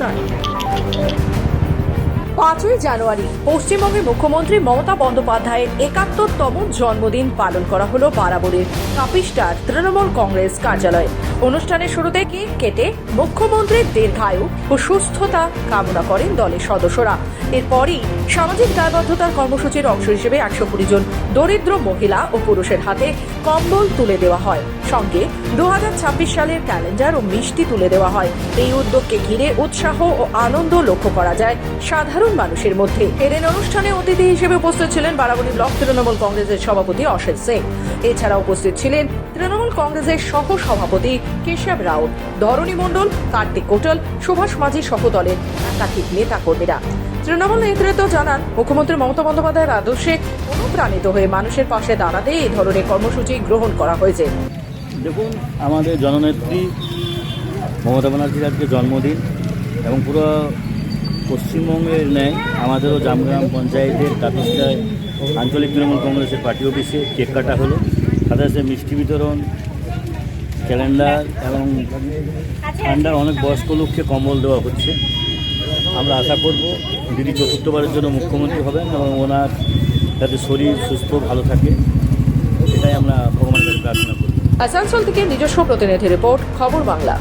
নয়। 5ই জানুয়ারি পশ্চিমবঙ্গের মুখ্যমন্ত্রী মমতা বন্দ্যোপাধ্যায়ের 71তম জন্মদিন পালন করা হলো বারাবরের কাপিস্টার তৃণমূল কংগ্রেস কার্যালয়ে। অনুষ্ঠানের শুরুতে কেক কেটে মুখ্যমন্ত্রীর দীর্ঘায়ু ও সুস্থতা কামনা করেন দলের সদস্যরা। এরপরই সামাজিক দায়বদ্ধতার কর্মসূচির অংশ হিসেবে 120 জন দরিদ্র মহিলা ও পুরুষের হাতে কম্বল তুলে দেওয়া হয়। সঙ্গে 2026 সালের ক্যালেন্ডার ও মিষ্টি তুলে দেওয়া হয়। এই উদ্যোগকে ঘিরে উৎসাহ ও আনন্দ লক্ষ্য করা যায় সাধারণ মানুষের মধ্যে। এদিন অনুষ্ঠানে অতিথি হিসেবে উপস্থিত ছিলেন বারাবণী ব্লক তৃণমূল কংগ্রেসের সভাপতি অশেষ সিং। এছাড়া উপস্থিত ছিলেন তৃণমূল কংগ্রেসের সহ সভাপতি কেশব রাউত, ধরণী মণ্ডল, কার্তিক কোটাল, সুভাষ মাঝি সহ দলের একাধিক নেতা কর্মীরা। তৃণমূল নেতৃত্ব জানান, মুখ্যমন্ত্রী মমতা বন্দ্যোপাধ্যায়ের আদর্শে অনুপ্রাণিত হয়ে মানুষের পাশে দাঁড়াতে এই ধরনের কর্মসূচি গ্রহণ করা হয়েছে। দেখুন, আমাদের জননেত্রী মমতা ব্যানার্জির আজকে জন্মদিন এবং পুরো পশ্চিমবঙ্গের ন্যায় আমাদেরও জামগ্রাম পঞ্চায়েতের কাপিস্টায় আঞ্চলিক তৃণমূল কংগ্রেসের পার্টি অফিসে কেক কাটা হলো। সাথে সাথে মিষ্টি বিতরণ, ক্যালেন্ডার এবং ঠান্ডার অনেক বয়স্ক লোককে কম্বল দেওয়া হচ্ছে। আমরা আশা করব দিদি চতুর্থবারের জন্য মুখ্যমন্ত্রী হবেন এবং ওনার যাতে শরীর সুস্থ ভালো থাকে, এটাই আমরা ভগবানের কাছে প্রার্থনা করি। আসানসোল থেকে নিজস্ব প্রতিনিধি রিপোর্ট, খবর বাংলা।